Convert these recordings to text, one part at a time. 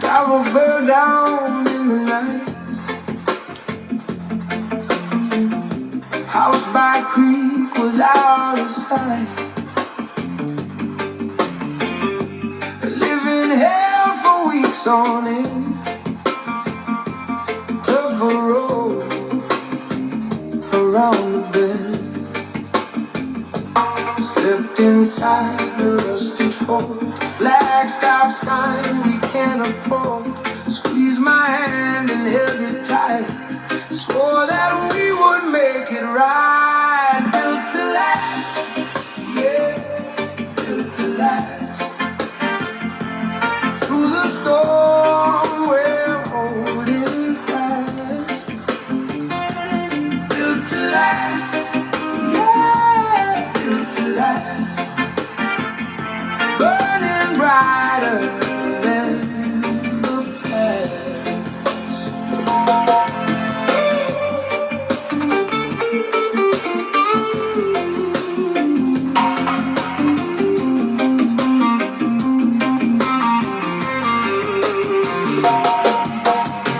Gravel fell down in the night. House by creek was out of sight. Living hell for weeks on end. Tougher road around the bend. Stepped inside the rusted fort. Flagstaff sign we can't afford. Squeezed my hand and held it tight. Swore that we would make it right. Built to last, yeah, built to last. Through the storm we're holding fast. Built to last, yeah, built to last. Burning brighter than the past.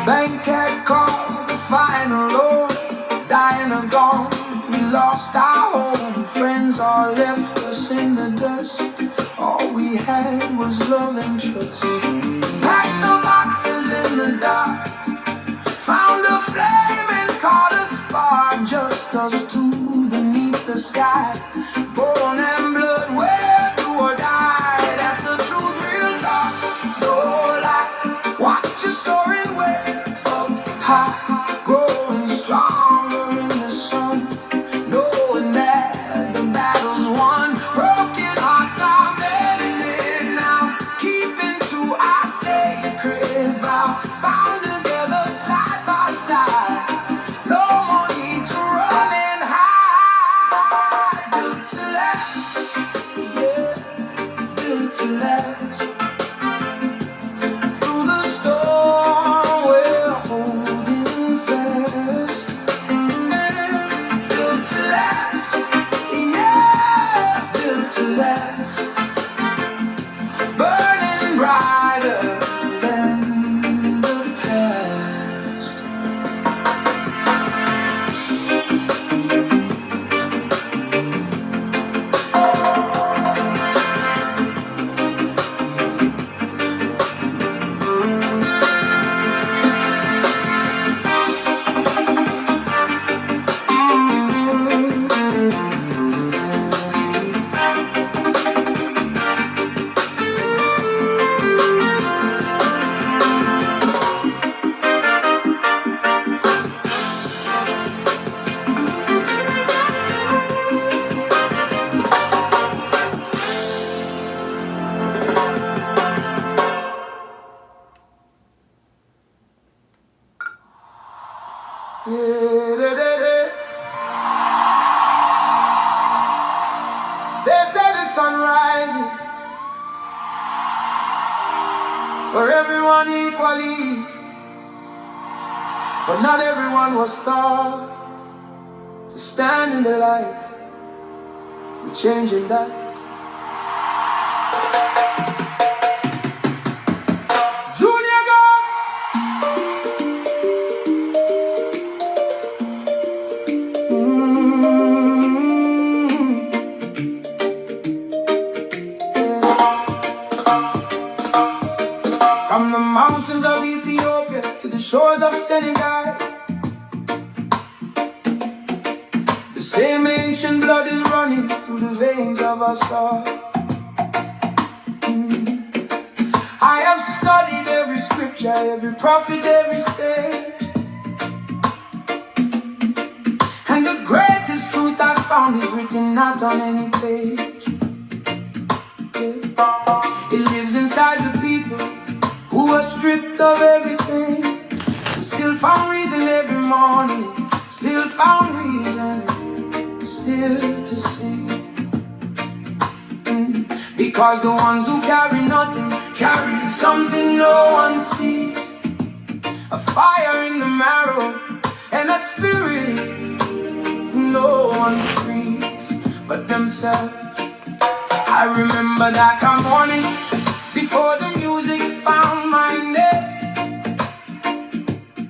Bank had called the final load. Dying or gone, we lost our home. Friends all left us in the dust. All we had was love and trust. Packed the boxes in the dark. Found a flame and caught a spark. Just us two beneath the sky. Bone and blood, where do or die. That's the truth, real talk, no lie. Watch us soaring way up high. Growing stronger in the sun. Knowing that the battle's won. Broken hearts are mended now. Keeping to our sacred vow. Bound together side by side. No more need to run and hide. Built to last, yeah, built to last. Through the storm we're holding fast. Built to last, yeah, built to last. Burning brighter than the past. They say the sun rises for everyone equally, but not everyone was taught to stand in the light. We're changing that. Junior God, from the mountains of Ethiopia to the shores of Senegal, the same ancient blood is running through the veins of us all. I have studied every scripture, every prophet, every sage, and the greatest truth I found is written not on any page. It lives inside the people who are stripped of everything, still found reason every morning, still found reason still to sing. Because the ones who carry nothing carry something no one sees. A fire in the marrow and a spirit no one frees but themselves. I remember that morning before the music found my name,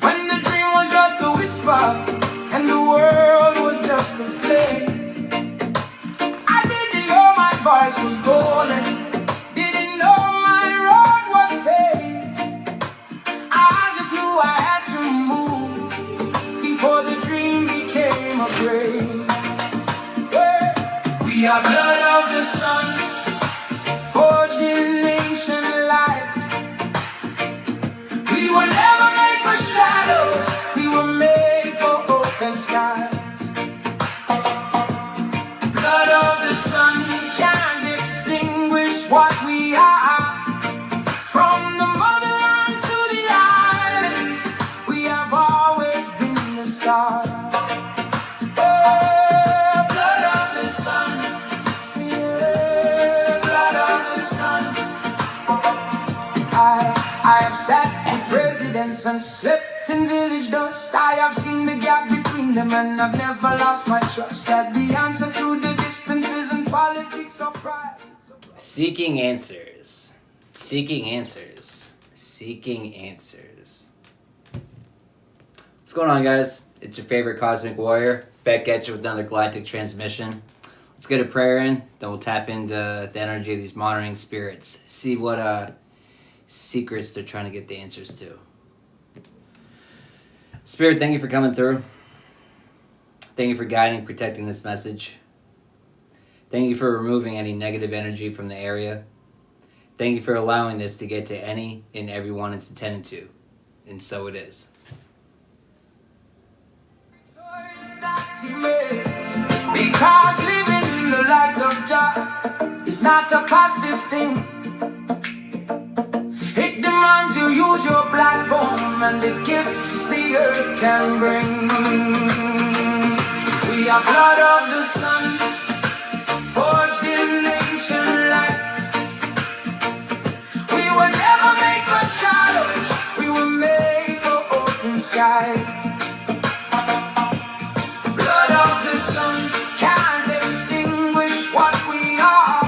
when the dream was just a whisper and the world was just a flame. I didn't know my voice was golden, didn't know my road was paved. I just knew I had to move before the dream became a grave. We are blood of the sun, forged in ancient light. We were never made for shadows, we were made for open skies. Blood of the sun can't extinguish what we are. From the motherland to the islands, we have always been the stars. I have sat with presidents and slept in village dust. I have seen the gap between them and I've never lost my trust that the answer to the distances in politics or pride. Seeking answers. Seeking answers. Seeking answers. What's going on, guys? It's your favorite cosmic warrior, back at you with another Galactic Transmission. Let's get a prayer in, then we'll tap into the energy of these monitoring spirits. See what secrets they're trying to get the answers to. Spirit, thank you for coming through. Thank you for guiding, protecting this message. Thank you for removing any negative energy from the area. Thank you for allowing this to get to any and everyone it's intended to. And so it is. Because living in the light of Jah is not a passive thing. It demands you use your platform and the gifts the earth can bring. We are blood of the sun, forged in ancient light. We were never made for shadows, we were made for open skies. Blood of the sun can't extinguish what we are.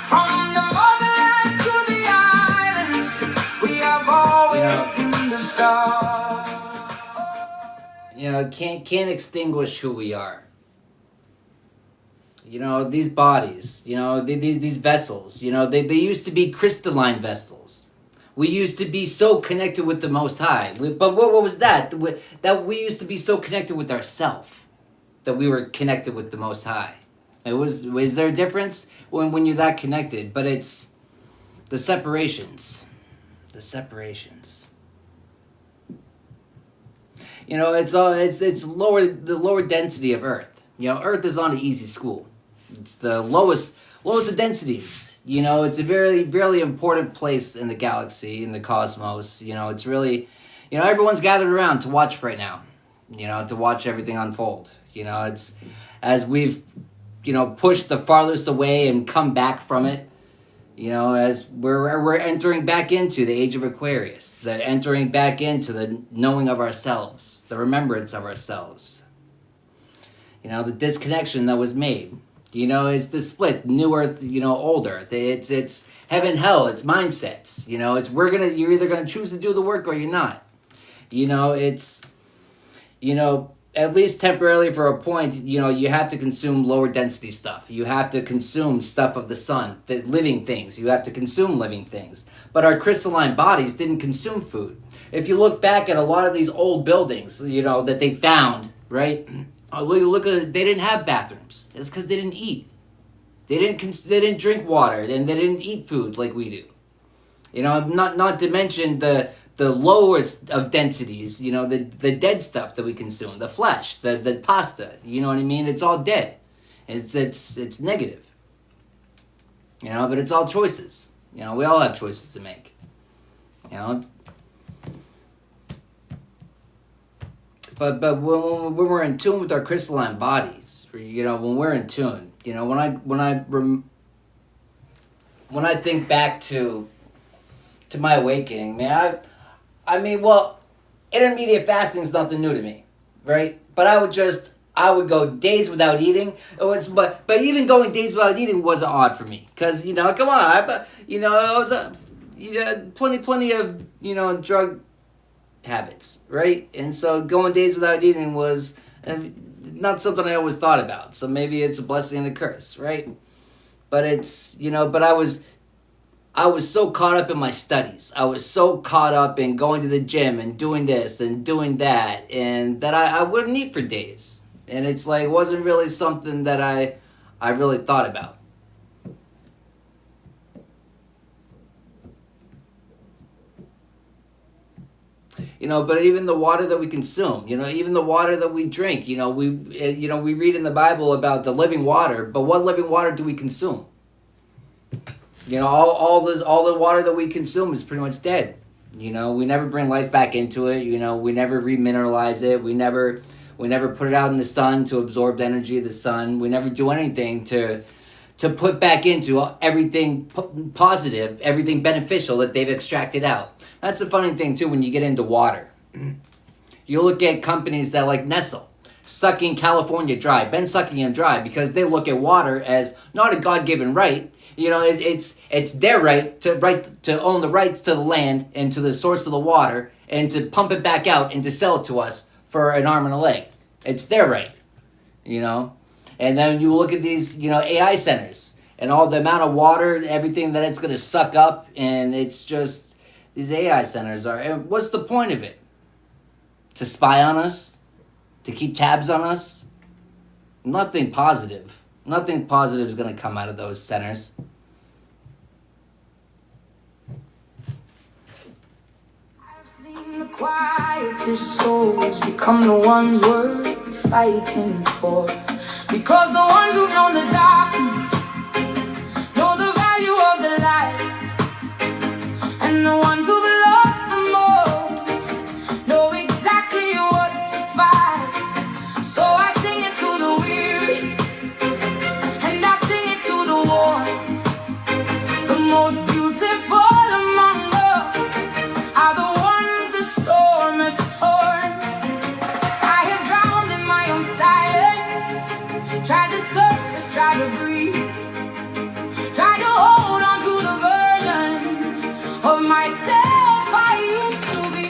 From the motherland to the islands, we have always been the stars. You know, can't extinguish who we are. You know, these bodies, you know, these vessels, you know, they used to be crystalline vessels. We used to be so connected with the Most High. But what was that? That we used to be so connected with ourselves. That we were connected with the Most High. Is there a difference when you're that connected? But it's the separations. The separations. You know, it's the lower density of Earth. You know, Earth is on an easy school. It's the lowest of densities. You know, it's a very, very important place in the galaxy, in the cosmos. You know, it's really, you know, everyone's gathered around to watch right now. You know, to watch everything unfold. You know, it's as we've, you know, pushed the farthest away and come back from it. You know, as we're entering back into the age of Aquarius, the entering back into the knowing of ourselves, the remembrance of ourselves. You know, the disconnection that was made. You know, it's the split, new Earth, you know, old Earth. It's heaven, hell. It's mindsets. You know, you're either gonna choose to do the work or you're not. You know, it's, you know, at least temporarily for a point, you know, you have to consume lower density stuff. You have to consume stuff of the sun, the living things. You have to consume living things. But our crystalline bodies didn't consume food. If you look back at a lot of these old buildings, you know, that they found, right? Look at it, they didn't have bathrooms. It's because they didn't eat. They didn't drink water, and they didn't eat food like we do. You know, not to mention the lowest of densities, you know, the dead stuff that we consume, the flesh, the pasta, you know what I mean? It's all dead. It's negative. You know, but it's all choices. You know, we all have choices to make. You know? But when we're in tune with our crystalline bodies, you know, when we're in tune, you know, when I think back to my awakening, man, I mean, well, intermediate fasting is nothing new to me, right? But I I would go days without eating. But even going days without eating wasn't odd for me, because come on, it was plenty of drug habits, right? And so going days without eating was not something I always thought about. So maybe it's a blessing and a curse, right? But it's but I was so caught up in my studies. I was so caught up in going to the gym and doing this and doing that, and that I wouldn't eat for days. And it's like, it wasn't really something that I really thought about. But even the water that we consume, even the water that we drink, we read in the Bible about the living water, but what living water do we consume? All the water that we consume is pretty much dead. We never bring life back into it. We never remineralize it. We never put it out in the sun to absorb the energy of the sun. We never do anything to put back into everything positive, everything beneficial that they've extracted out. That's the funny thing too when you get into water. You look at companies that like Nestle, sucking California dry, been sucking them dry because they look at water as not a God-given right. It's their right to own the rights to the land and to the source of the water and to pump it back out and to sell it to us for an arm and a leg. It's their right, And then you look at these, AI centers and all the amount of water, everything that it's going to suck up, and it's just, these AI centers are, and what's the point of it? To spy on us? To keep tabs on us? Nothing positive. Nothing positive is going to come out of those centers. I've seen the quietest souls become the ones worth fighting for. Because the ones who've known the darkness know the value of the light. And the ones who've lost the most know exactly what to fight. So I sing it to the weary, and I sing it to the worn. The most beautiful among us are the ones the storm has torn. I have drowned in my own silence, tried to surface, tried to breathe, tried to hold on to the version of myself I used to be.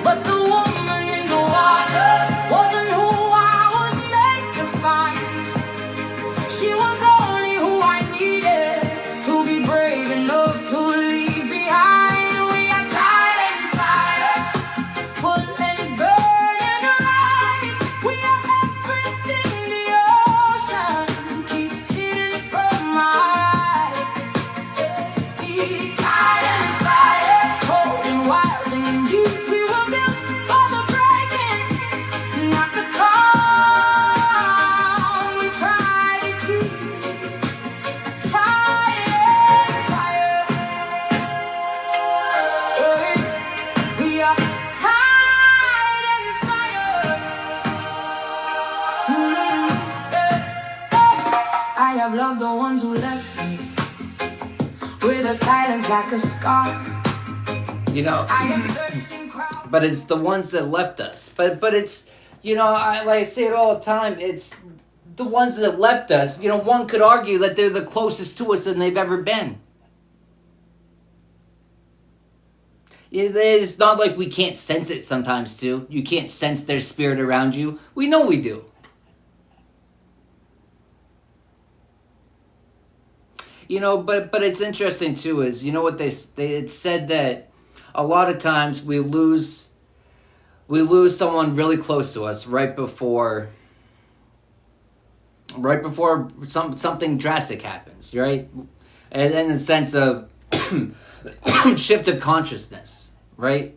But the woman in the water wasn't who I was meant to find. She was only who I needed to be brave enough to leave behind. We are tied and fire, full and burn and rise. We are everything the ocean keeps hidden from our eyes. Be tied and fire, cold and wild and deep. We were built for the breaking, not the calm. We try to keep tied and fire. We are tied and fire. I have loved the ones who left me with a silence like a scar. I have searched in crowds. But it's the ones that left us. But it's, I say it all the time, it's the ones that left us. One could argue that they're the closest to us than they've ever been. It's not like we can't sense it sometimes too. You can't sense their spirit around you. We know we do. But it's interesting too is, what it said that a lot of times we lose someone really close to us right before something drastic happens, right? And in the sense of shift of consciousness, right?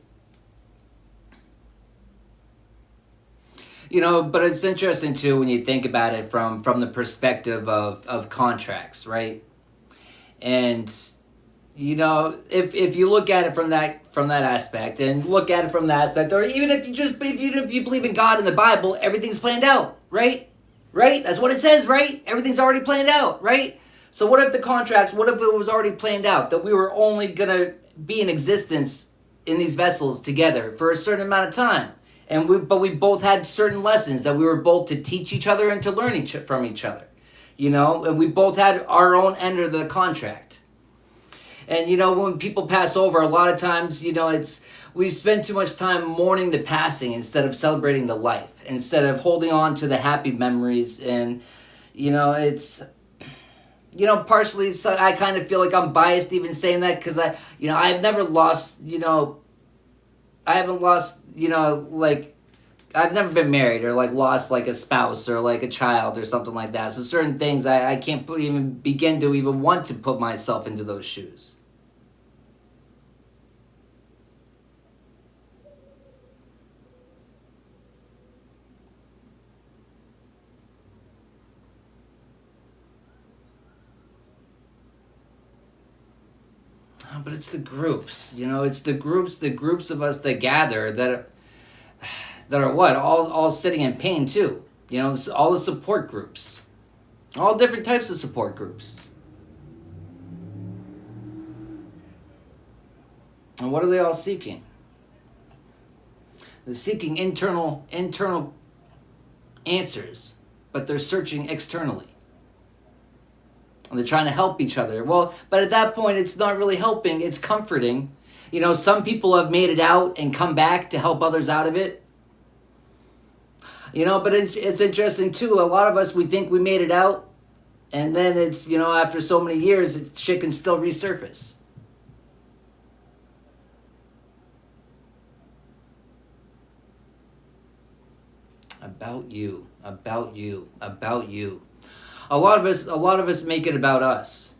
But it's interesting too when you think about it from the perspective of contracts, right? And if you look at it from that aspect, and look at it from the aspect, or even if you believe in God and the Bible, everything's planned out, right? Right? That's what it says, right? Everything's already planned out, right? So what if the contracts? What if it was already planned out that we were only gonna be in existence in these vessels together for a certain amount of time, but we both had certain lessons that we were both to teach each other and to learn from each other, you know, and we both had our own end of the contract. And, you know, when people pass over, a lot of times, you know, we spend too much time mourning the passing instead of celebrating the life, instead of holding on to the happy memories. And, you know, partially, I kind of feel like I'm biased even saying that, because I've never lost, I haven't lost, like, I've never been married or like lost like a spouse or like a child or something like that. So certain things I can't even begin to even want to put myself into those shoes. But it's the groups, it's the groups of us that gather that are what? All sitting in pain too. All the support groups. All different types of support groups. And what are they all seeking? They're seeking internal answers, but they're searching externally. And they're trying to help each other. Well, but at that point, it's not really helping, it's comforting. Some people have made it out and come back to help others out of it. But it's interesting too. A lot of us, we think we made it out, and then it's, after so many years, shit can still resurface. About you. A lot of us make it about us.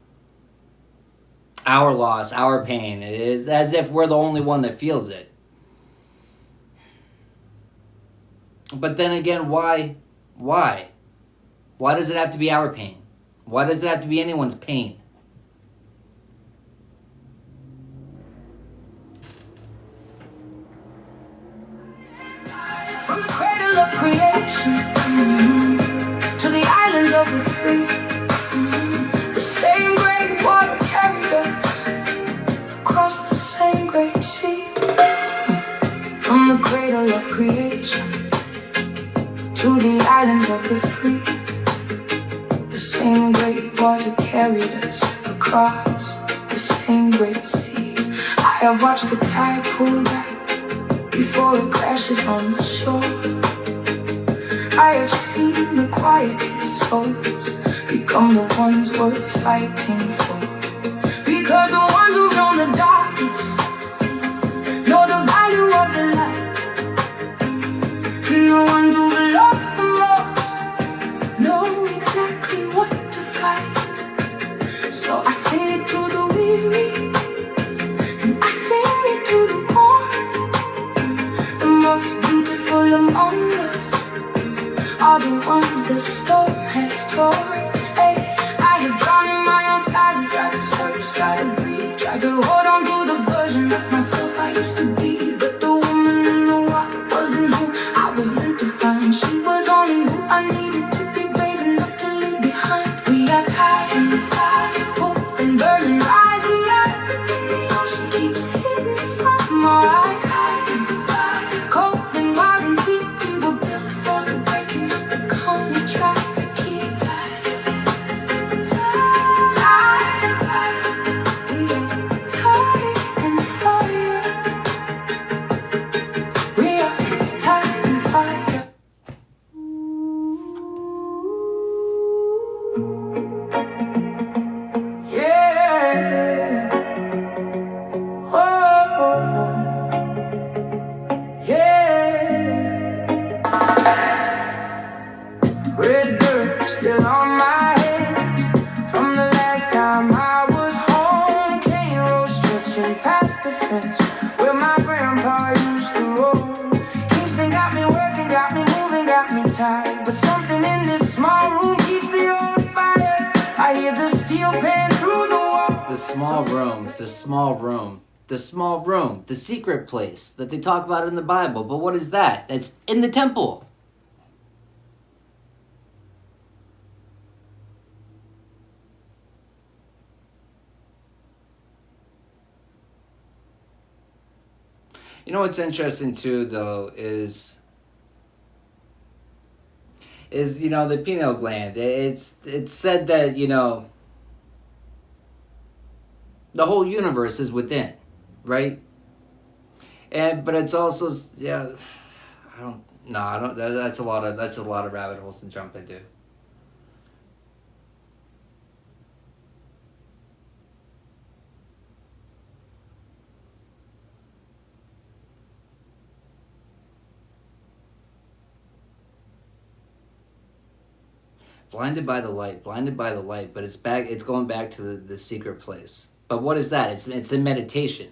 Our loss, our pain. It is as if we're the only one that feels it. But then again, why? Why does it have to be our pain? Why does it have to be anyone's pain? From the cradle of creation to the islands of the free, the same great water carried us across the same great sea. From the cradle of creation to the islands of the free, the same great water carried us across the same great sea. I have watched the tide pull back before it crashes on the shore. I have seen the quietest souls become the ones worth fighting for, because the ones who've known the darkness know the value of the light. And the ones who've lost the most know exactly what to fight. So I sing it to the weary, and I sing it to the poor. The most beautiful among us are the ones the storm has torn. Hey, I have drowned in my own silence, tried to search, tried to breathe, tried to hold on to the version of myself I used to be. But the woman in the water wasn't who I was meant to find. She was only who I needed to be brave enough to leave behind. We are tied in the fire, hope and burning rise. We are everything the ocean keeps hidden from our eyes. Tied in the fire, cold and wild and deep. We were built for the breaking of the calm. We tried to keep tied in fire. We are tied in fire. We are tied in fire. Yeah. Oh, yeah. Red dirt still on my head from the last time I was home. Cane road stretching past the fence where my grandpa used to roll. Kingston got me working, got me moving, got me tired. But something in this small room keeps the old fire. I hear the steel pan through the wall. The small room, the secret place that they talk about in the Bible. But what is that? It's in the temple. What's interesting too, though, is is, the pineal gland. It's said that, the whole universe is within, right? But it's also, yeah, I don't. That's a lot of rabbit holes to jump into. Blinded by the light, but it's going back to the secret place. But what is that? It's in meditation.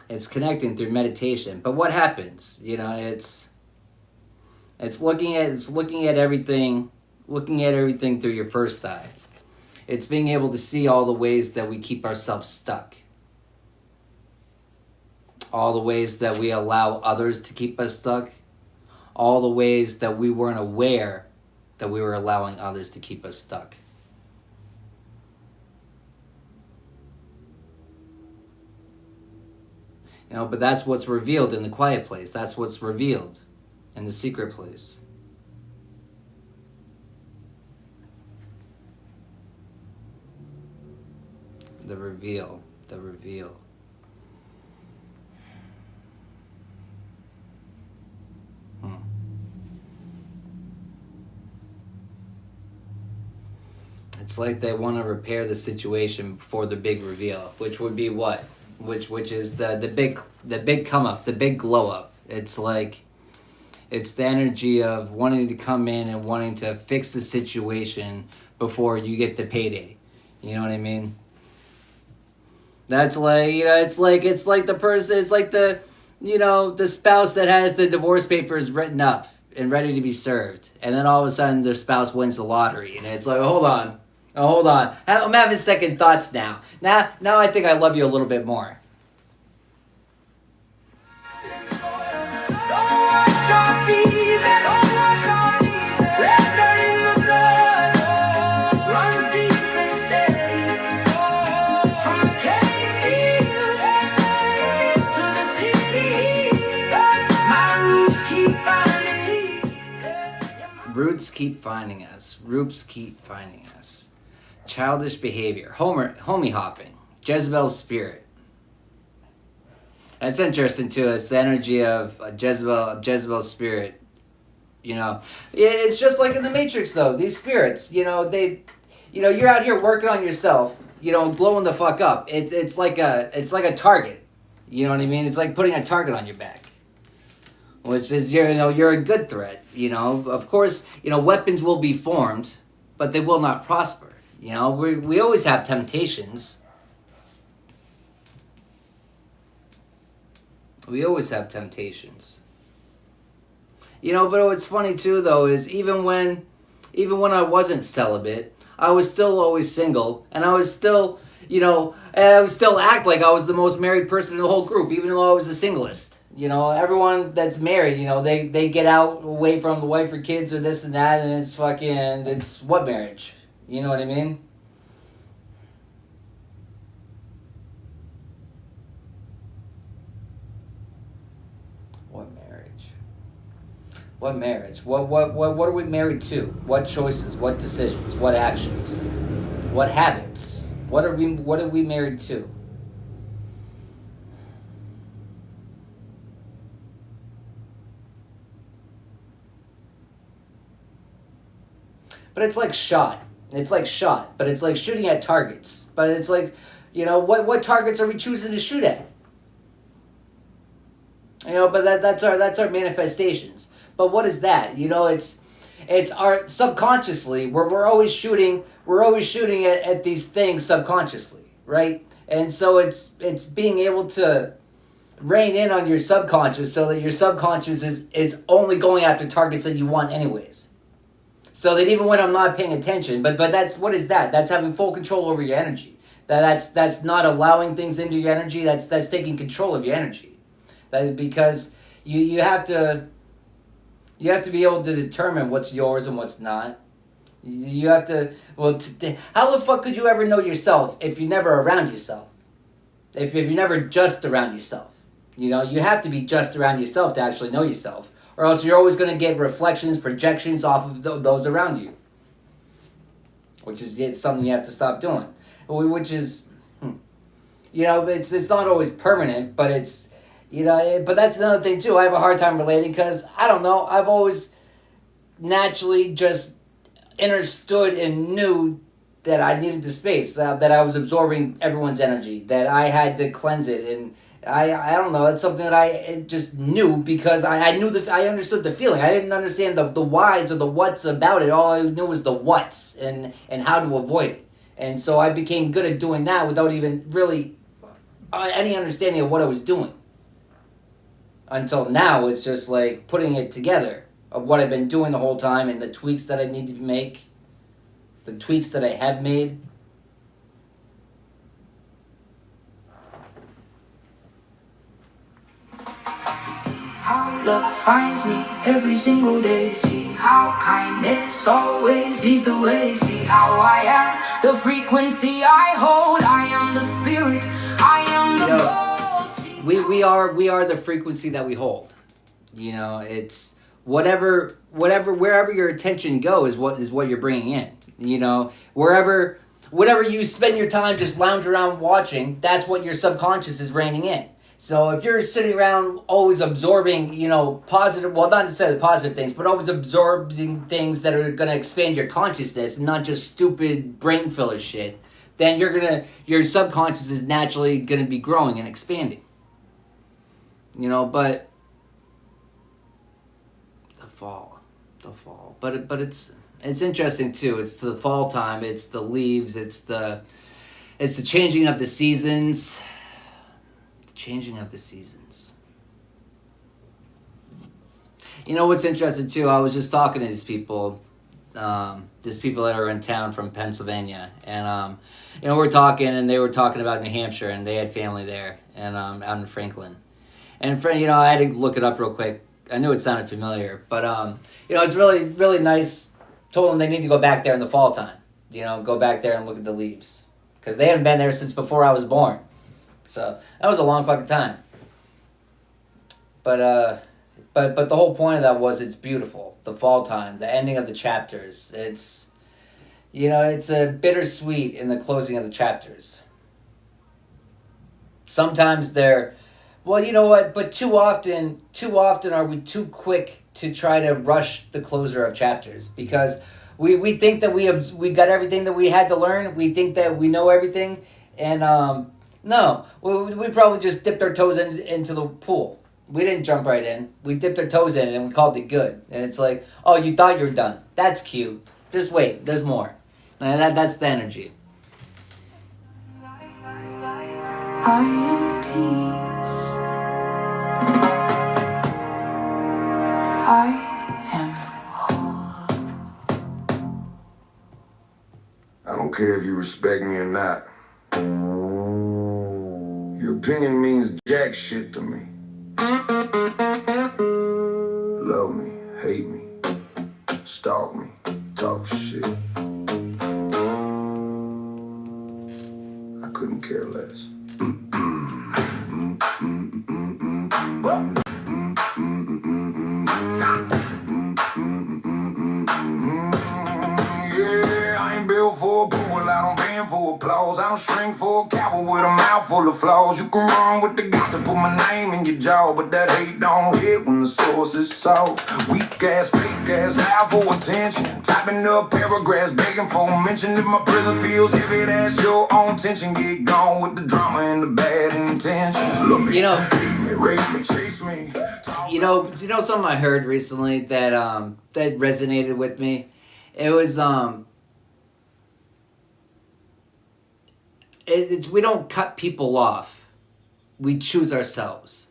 It's connecting through meditation. But what happens? It's looking at everything through your first eye. It's being able to see all the ways that we keep ourselves stuck. All the ways that we allow others to keep us stuck. All the ways that we weren't aware that we were allowing others to keep us stuck. But that's what's revealed in the quiet place. That's what's revealed in the secret place. The reveal. It's like they want to repair the situation before the big reveal, which would be what? Which is the big come up, the big glow up. It's like it's the energy of wanting to come in and wanting to fix the situation before you get the payday. You know what I mean? That's like, it's like the person, it's like the spouse that has the divorce papers written up and ready to be served, and then all of a sudden their spouse wins the lottery, and it's like, hold on. I'm having second thoughts now. Now I think I love you a little bit more. Roots keep finding us. Childish behavior. Homie hopping. Jezebel's spirit. That's interesting too. It's the energy of Jezebel's spirit. It's just like in the Matrix though. These spirits, you're out here working on yourself, blowing the fuck up. It's like a target. You know what I mean? It's like putting a target on your back. Which is, you're a good threat. Of course, weapons will be formed, but they will not prosper. We always have temptations. But what's funny too, though, is even when I wasn't celibate, I was still always single, and I was still, I would still act like I was the most married person in the whole group, even though I was the singlest. Everyone that's married, they get out away from the wife or kids or this and that, and it's what marriage? You know what I mean? What marriage? What are we married to? What choices? What decisions? What actions? What habits? What are we married to? But it's like shot. But it's like shooting at targets. But it's like, what targets are we choosing to shoot at? But that's our manifestations. But what is that? It's our subconsciously. We're always shooting at these things subconsciously, right? And so it's being able to rein in on your subconscious so that your subconscious is only going after targets that you want anyways. So that even when I'm not paying attention, but that's, what is that? That's having full control over your energy. That's not allowing things into your energy. That's taking control of your energy. That is because you have to be able to determine what's yours and what's not. You have to, how the fuck could you ever know yourself if you're never around yourself? If you're never just around yourself? You have to be just around yourself to actually know yourself. or else you're always going to get reflections, projections off of those around you, which is something you have to stop doing. Which is, it's not always permanent, but it's, but that's another thing too. I have a hard time relating because, I don't know, I've always naturally just understood and knew that I needed the space, that I was absorbing everyone's energy, that I had to cleanse it, and I don't know, it's something that I just knew because I understood the feeling. I didn't understand the whys or the whats about it. All I knew was the whats and how to avoid it. And so I became good at doing that without even really any understanding of what I was doing. Until now, it's just like putting it together of what I've been doing the whole time and the tweaks that I need to make, the tweaks that I have made. How love finds me every single day. See how kindness always leads the way. See how I am the frequency I hold. I am the spirit. I am the goal. We are the frequency that we hold. It's wherever your attention goes is what you're bringing in. Whatever you spend your time just lounge around watching, that's what your subconscious is reining in. So if you're sitting around always absorbing, positive, well, not necessarily positive things, but always absorbing things that are going to expand your consciousness and not just stupid brain filler shit, then your subconscious is naturally going to be growing and expanding. But the fall, but it's interesting too. It's the fall time. It's the leaves. It's the changing of the seasons. Changing of the seasons. What's interesting too, I was just talking to these people that are in town from Pennsylvania, and we're talking, and they were talking about New Hampshire, and they had family there, and out in Franklin, and I had to look it up real quick. I knew it sounded familiar, but it's really, really nice. Told them they need to go back there in the fall time, go back there and look at the leaves, because they haven't been there since before I was born. So that was a long fucking time. But the whole point of that was it's beautiful. The fall time, the ending of the chapters. It's a bittersweet in the closing of the chapters. Sometimes they're, well, you know what? But too often are we too quick to try to rush the closure of chapters because we think that we got everything that we had to learn. We think that we know everything, and no, we probably just dipped our toes into the pool. We didn't jump right in. We dipped our toes in and we called it good. And it's like, oh, you thought you were done. That's cute. Just wait. There's more. And that's the energy. I am peace. I am whole. I don't care if you respect me or not. Your opinion means jack shit to me. Love me, hate me, stalk me, talk shit. I couldn't care less. Yeah, I ain't built for approval, I don't bend for applause. I don't shrink for a coward with a mouth full of flaws. You can run with the gossip, put my name in your jaw, but that hate don't hit when the source is soft. Weak ass, fake ass, loud for attention. Typing up paragraphs, begging for mention. If my presence feels heavy, that's your own tension. Get gone with the drama and the bad intentions. Love me, hate me, rape me, chase me. Something I heard recently that that resonated with me. It was it's we don't cut people off. We choose ourselves.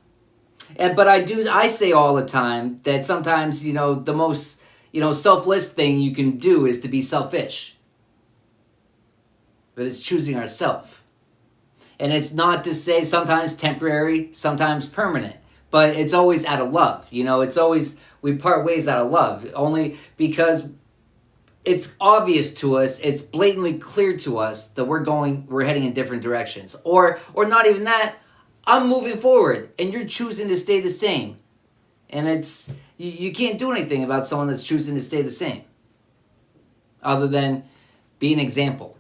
But I say all the time that sometimes, the most, selfless thing you can do is to be selfish. But it's choosing ourselves. And it's not to say sometimes temporary, sometimes permanent. But it's always out of love. It's always, we part ways out of love. Only because it's obvious to us, it's blatantly clear to us that we're heading in different directions. Or not even that, I'm moving forward and you're choosing to stay the same. And you can't do anything about someone that's choosing to stay the same. Other than be an example.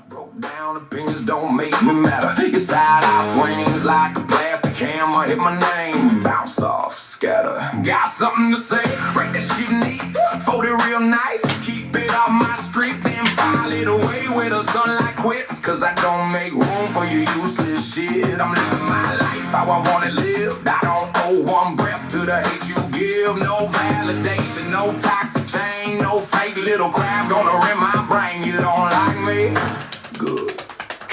Broke down opinions don't make me matter. Your side eye swings like a plastic hammer. Hit my name, bounce off, scatter. Got something to say, write that shit neat. Fold it real nice, keep it off my street. Then file it away where the sunlight quits. Cause I don't make room for your useless shit. I'm living my life how I wanna live. I don't owe one breath to the hate you give. No validation, no toxic chain. No fake little crap gonna rip my brain. You don't like me? Good.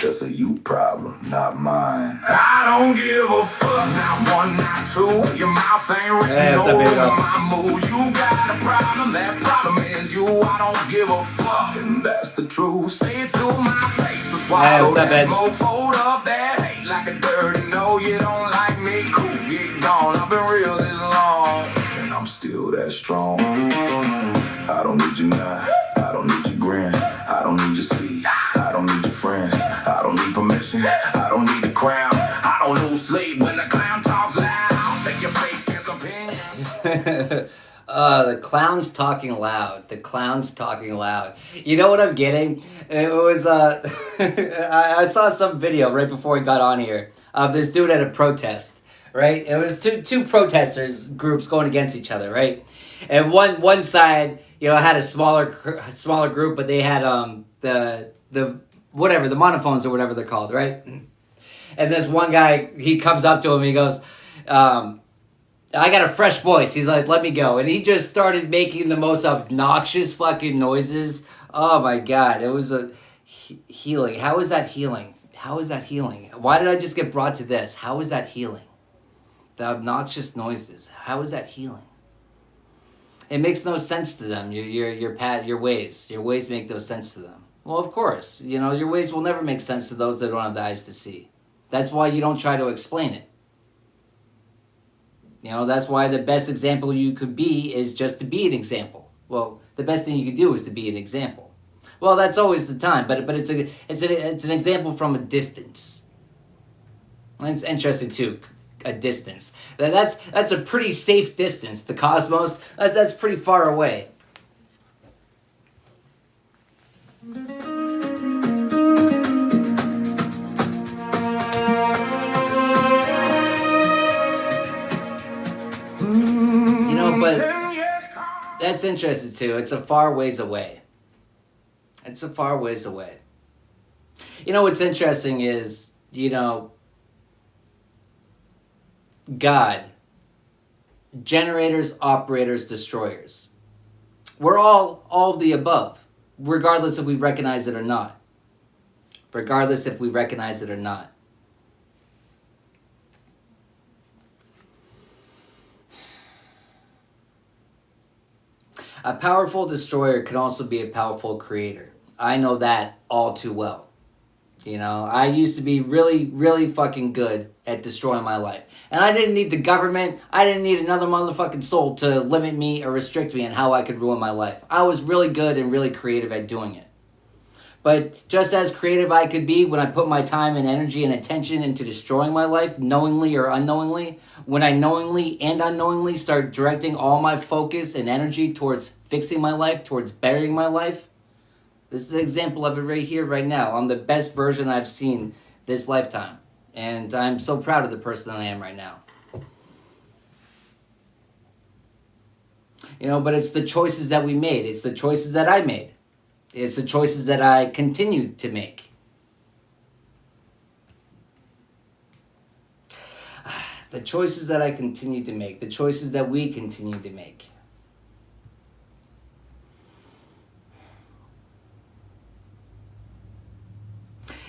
That's a you problem, not mine. I don't give a fuck, not one, not two. Your mouth ain't written over my mood. You got a problem, that problem is you. I don't give a fuck, and that's the truth. Say it to my face. Hey, what's up, Ed? Smoke, fold up that hate like a dirty. No, you don't like me. Cool, get gone. I've been real this long, and I'm still that strong. I don't need you now. I don't need your grin. I don't need your seat. I don't need your friends. I don't need permission. I don't need the crown. I don't lose sleep when the clown talks loud. Take your fake ass opinion. The clown's talking loud. The clown's talking loud. You know what I'm getting? It was, I saw some video right before we got on here of this dude at a protest, right? It was two protesters groups going against each other, right? And one side, had a smaller group, but they had the whatever, the monophones or whatever they're called, right? And this one guy, he comes up to him, he goes, I got a fresh voice. He's like, let me go. And he just started making the most obnoxious fucking noises. Oh my God. It was a healing. How is that healing? How is that healing? Why did I just get brought to this? How is that healing? The obnoxious noises. How is that healing? It makes no sense to them. Your ways make no sense to them. Well, of course, your ways will never make sense to those that don't have the eyes to see. That's why you don't try to explain it. That's why the best example you could be is just to be an example. Well, the best thing you could do is to be an example. Well, that's always the time, but it's an example from a distance. And it's interesting too, a distance. That's a pretty safe distance. The cosmos, that's pretty far away. But that's interesting too. It's a far ways away. It's a far ways away. What's interesting is, God, generators, operators, destroyers. We're all of the above, regardless if we recognize it or not. Regardless if we recognize it or not. A powerful destroyer can also be a powerful creator. I know that all too well. I used to be really, really fucking good at destroying my life. And I didn't need the government. I didn't need another motherfucking soul to limit me or restrict me on how I could ruin my life. I was really good and really creative at doing it. But just as creative I could be when I put my time and energy and attention into destroying my life, knowingly or unknowingly, when I knowingly and unknowingly start directing all my focus and energy towards fixing my life, towards burying my life, this is an example of it right here, right now. I'm the best version I've seen this lifetime. And I'm so proud of the person that I am right now. But it's the choices that we made. It's the choices that I made. It's the choices that I continue to make. The choices that I continue to make. The choices that we continue to make.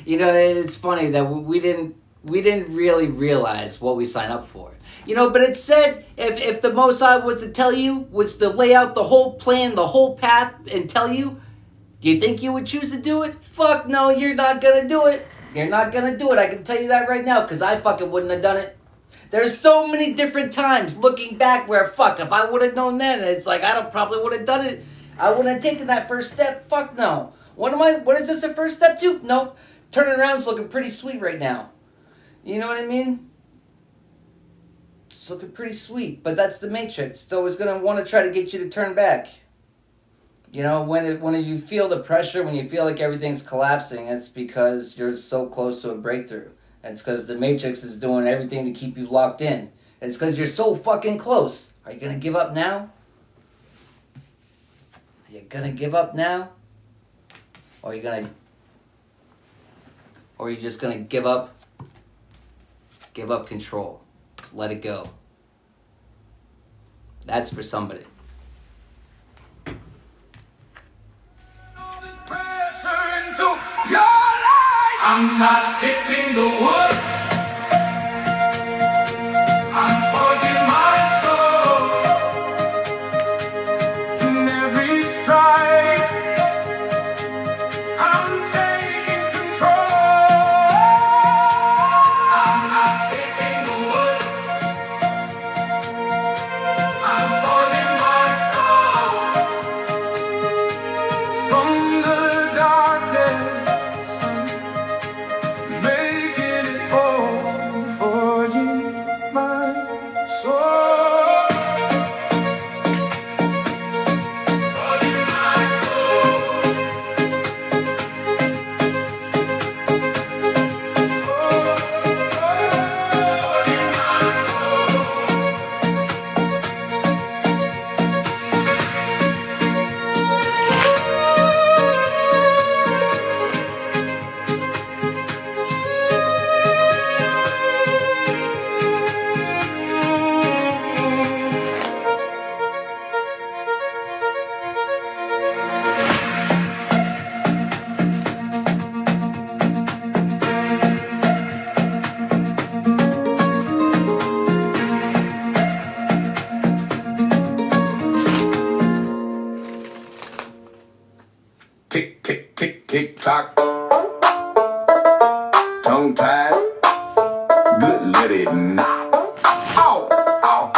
It's funny that we didn't really realize what we signed up for. But it said if the Most High was to tell you, was to lay out the whole plan, the whole path, and tell you, you think you would choose to do it? Fuck no, you're not gonna do it. You're not gonna do it. I can tell you that right now, because I fucking wouldn't have done it. There's so many different times looking back where, fuck, if I would have known then, it's like, probably would have done it. I wouldn't have taken that first step. Fuck no. What is this a first step to? Nope. Turning around's looking pretty sweet right now. You know what I mean? It's looking pretty sweet, but that's the Matrix. It's always going to want to try to get you to turn back. You know, when you feel the pressure, when you feel like everything's collapsing, it's because you're so close to a breakthrough. And it's because the Matrix is doing everything to keep you locked in. And it's because you're so fucking close. Are you going to give up now? Are you going to give up now? Or are you going to... Or are you just going to give up? Give up control. Just let it go. That's for somebody. I'm not hitting the wood. I'm forging my soul in every stride. I'm taking control. I'm not hitting the wood. I'm forging my soul from the darkness. Making it all for you, my soul. For you, my soul. For you, my soul. Tick, tick, tick, tick, tock. Tongue tied. Good, let it knock. Ow, ow, ow,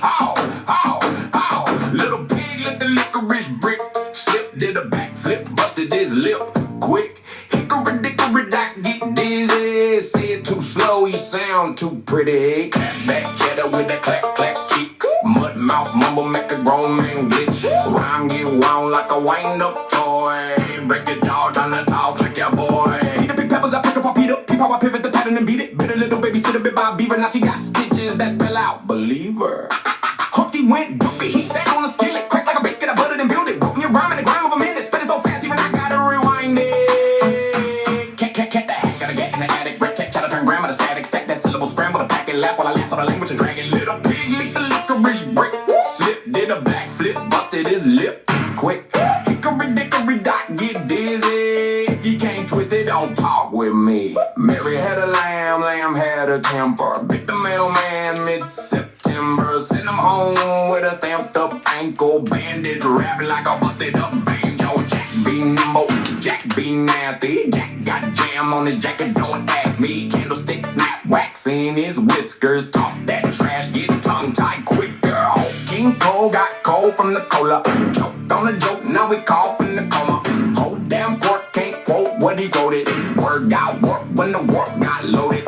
ow, ow, ow. Little pig let the licorice brick slip, did a backflip, busted his lip quick. Hickory dickory dock, get dizzy. Say it too slow, you sound too pretty. Clap back cheddar with a clack clack kick. Mud mouth mumble make a grown man glitch. Rhyme get wound like a wind up toy. Break your jaw, trying to talk like your boy. Eat the big peppers, I pick up a Peter. Peep how I pivot the pattern and beat it. Bitter little baby, sit a bit by a beaver. Now she got stitches that spell out believer. Humpty went doopy, he sat on a skillet. Cracked like a biscuit, I buttered and built it. Wrote me a rhyme in the grime of a minute. Spit it so fast, even I gotta rewind it. Cat, cat, cat, the hack, gotta get in the attic. Red tech, try to turn grammar to static. Stack that syllable, scramble the packet. Laugh while I laugh on the language and drag it. Little pig licked the licorice brick. Slip, did a backflip, busted his lip quick. Hickory dickory dock, get dizzy. If you can't twist it, don't talk with me. Mary had a lamb, lamb had a temper. Bit the mailman mid-September. Sent him home with a stamped up ankle bandage. Wrapped like a busted up banjo. Jack be nimble, Jack be nasty. Jack got jam on his jacket, don't ask me. Candlestick snap, wax in his whiskers. Talk that trash, get tongue-tied quicker. King Cole got cold from the cola. Choked on a joke, now we cough in the coma. Whole damn court can't quote what he quoted. Word got work when the work got loaded.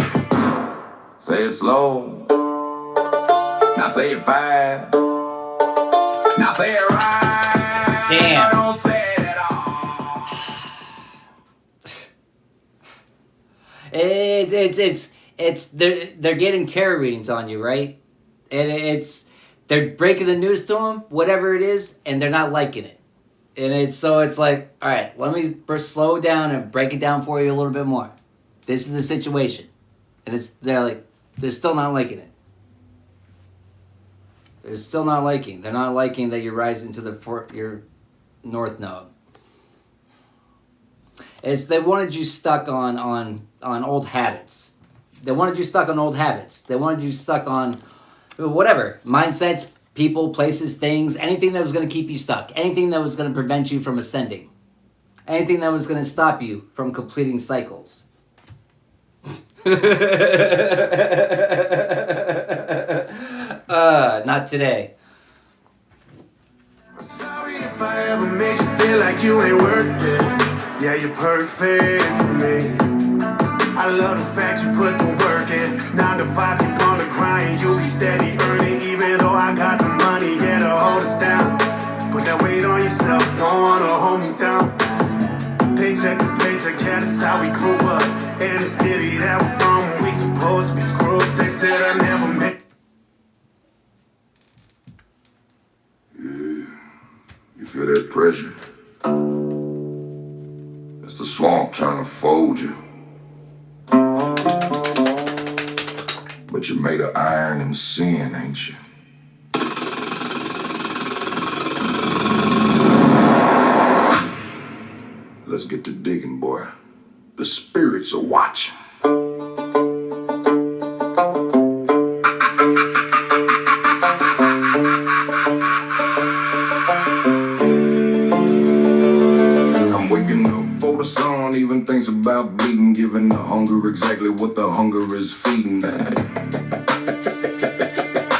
Say it slow. Now say it fast. Now say it right. Damn. Don't say it at all. It's they're getting tarot readings on you, right? And they're breaking the news to them, whatever it is, and they're not liking it. And it's like, all right, let me slow down and break it down for you a little bit more. This is the situation, and they're still not liking it. They're still not liking. They're not liking that you're rising to your north node. They wanted you stuck on old habits. They wanted you stuck on old habits. They wanted you stuck on whatever mindsets, people, places, things, anything that was going to keep you stuck, anything that was going to prevent you from ascending, anything that was going to stop you from completing cycles. Not today. Sorry if I ever made you feel like you ain't worth it. Yeah, you're perfect for me. I love the fact you put the work in. 9 to 5, you on the crying, you'll be steady earning. Even though I got the money, yeah, to hold us down. Put that weight on yourself, don't wanna hold me down. Paycheck to paycheck, yeah, that's how we grew up. In the city that we're from, we supposed to be screwed. They said I never met. You feel that pressure? It's the swamp trying to fold you. But you're made of iron and sin, ain't you? Let's get to digging, boy. The spirits are watching. I'm waking up for the sun, even thinks about bleeding, giving the hunger exactly what the hunger is feeding.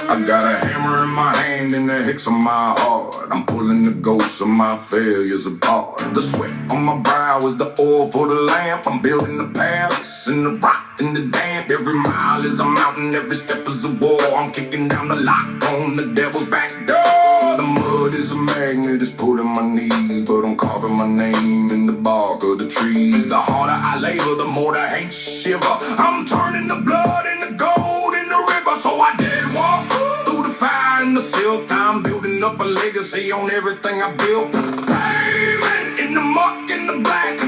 I got a hammer in my hand and the hicks on my heart. I'm pulling the ghosts of my failures apart. The sweat on my brow is the oil for the lamp. I'm building the palace in the rock and the damp. Every mile is a mountain, every step is a wall. I'm kicking down the lock on the devil's back door. The mud is a magnet, it's pulling my knees, but I'm carving my name in the bark of the trees. The harder I labor, the more the hate shiver. I'm turning the blood into gold in the river, so I did walk through the fire and the silk. I'm building up a legacy on everything I built. Pavement in the muck in the black.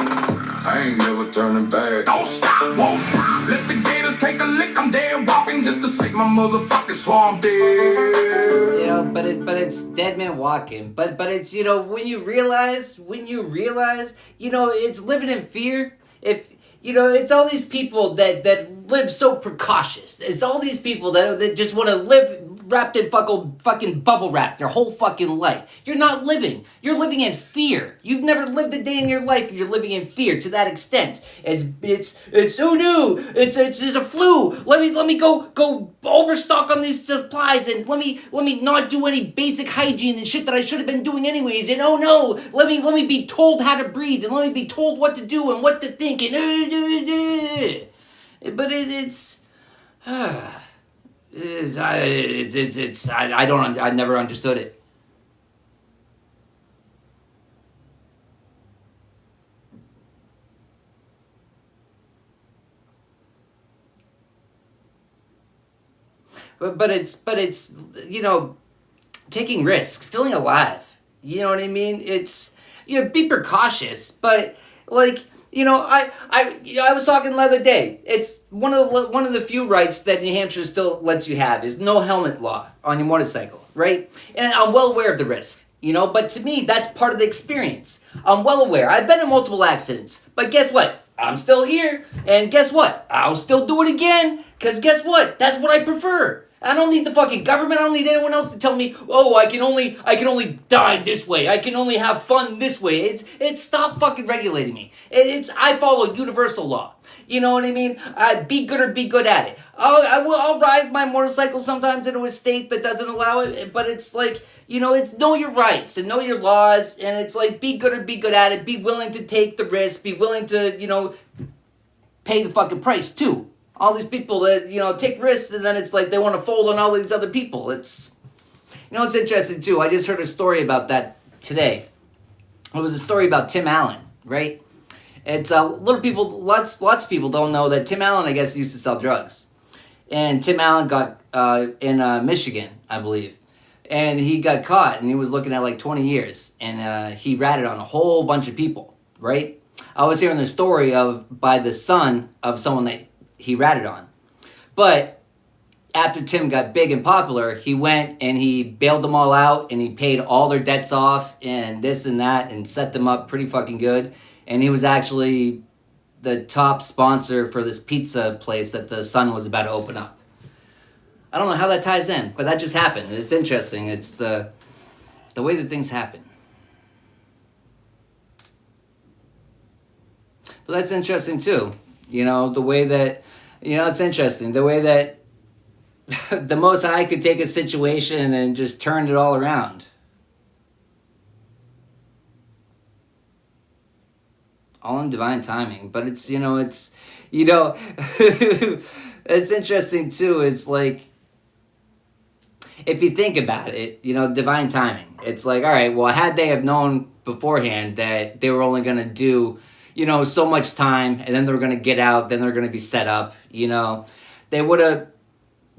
I ain't never turning back. Don't stop, won't stop. Let the gators take a lick. I'm dead walking just to save my motherfucking swamp dead. You know, but it's dead man walking. But it's, you know, when you realize, you know, it's living in fear. If you know, it's all these people that live so precautious. It's all these people that just want to live wrapped in fucking bubble wrap their whole fucking life. You're not living. You're living in fear. You've never lived a day in your life if you're living in fear to that extent. It's oh no, it's a flu. Let me go overstock on these supplies, and let me not do any basic hygiene and shit that I should have been doing anyways. And oh no, let me be told how to breathe, and let me be told what to do and what to think, and but it's I never understood it. But it's you know, taking risk, feeling alive. You know what I mean? It's, you know, be precautious, but like, you know, I was talking the other day. It's one of the few rights that New Hampshire still lets you have is no helmet law on your motorcycle, right? And I'm well aware of the risk, you know, but to me, that's part of the experience. I'm well aware. I've been in multiple accidents, but guess what? I'm still here, and guess what? I'll still do it again, because guess what? That's what I prefer. I don't need the fucking government. I don't need anyone else to tell me, oh, I can only die this way. I can only have fun this way. It's stop fucking regulating me. I follow universal law. You know what I mean? Be good or be good at it. I'll ride my motorcycle sometimes into a state that doesn't allow it, but it's like, you know, it's know your rights and know your laws, and it's like be good or be good at it. Be willing to take the risk. Be willing to, you know, pay the fucking price too. All these people that, you know, take risks, and then it's like they want to fold on all these other people. It's, you know, it's interesting too. I just heard a story about that today. It was a story about Tim Allen, right? It's lots of people don't know that Tim Allen, I guess, used to sell drugs. And Tim Allen got in Michigan, I believe. And he got caught, and he was looking at like 20 years. And he ratted on a whole bunch of people, right? I was hearing the story by the son of someone that he ratted on. But after Tim got big and popular, he went and he bailed them all out, and he paid all their debts off and this and that and set them up pretty fucking good. And he was actually the top sponsor for this pizza place that the son was about to open up. I don't know how that ties in, but that just happened. It's interesting. It's the way that things happen. But that's interesting too. You know, the way that, you know, it's interesting. The way that the Most High could take a situation and just turn it all around. All in divine timing. But it's, you know, it's interesting too. It's like, if you think about it, you know, divine timing. It's like, all right, well, had they have known beforehand that they were only going to do, you know, so much time, and then they were going to get out, then they're going to be set up, you know, they would have,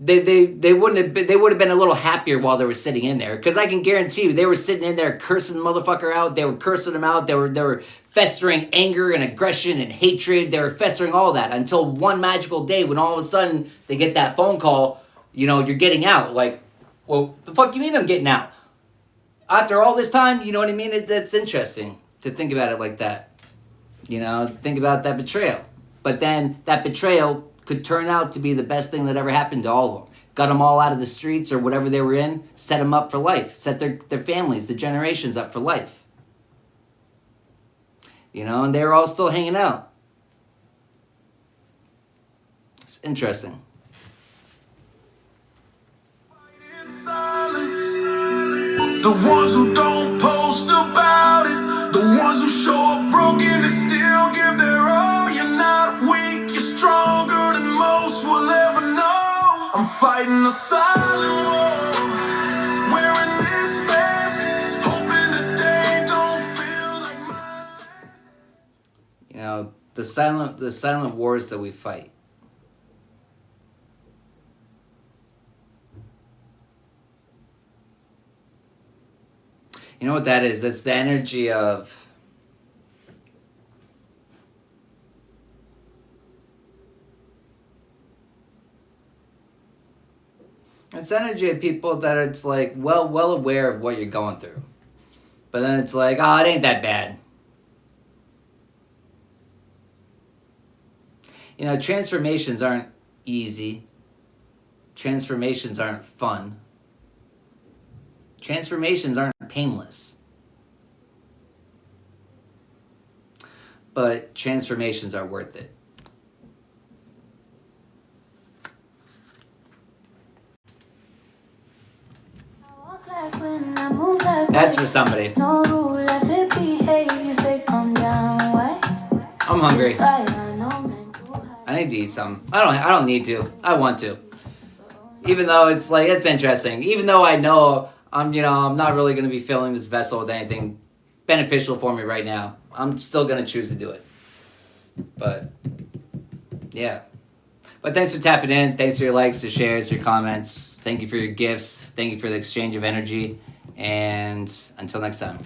they wouldn't have been, they would have been a little happier while they were sitting in there, because I can guarantee you they were sitting in there cursing the motherfucker out. They were cursing him out. They were festering anger and aggression and hatred. They were festering all that until one magical day when all of a sudden they get that phone call, you know, you're getting out. Like, well, the fuck you mean I'm getting out? After all this time, you know what I mean? It's interesting to think about it like that. You know, think about that betrayal. But then that betrayal could turn out to be the best thing that ever happened to all of them. Got them all out of the streets or whatever they were in, set them up for life, set their families, the generations up for life. You know, and they were all still hanging out. It's interesting. The ones who don't post about it, the ones who show up broken and still give their all. You're not weak, you're stronger than most will ever know. I'm fighting a silent war, wearing this mask, hoping the day don't feel like mine. You know, the silent wars that we fight. You know what that is? That's the energy of it's energy of people that it's like well aware of what you're going through. But then it's like, oh, it ain't that bad. You know, transformations aren't easy. Transformations aren't fun. Transformations aren't painless. But transformations are worth it. That's for somebody. I'm hungry. I need to eat something. I don't need to. I want to. Even though it's like, it's interesting. Even though I know I'm not really going to be filling this vessel with anything beneficial for me right now, I'm still going to choose to do it. But, yeah. But thanks for tapping in. Thanks for your likes, your shares, your comments. Thank you for your gifts. Thank you for the exchange of energy. And until next time.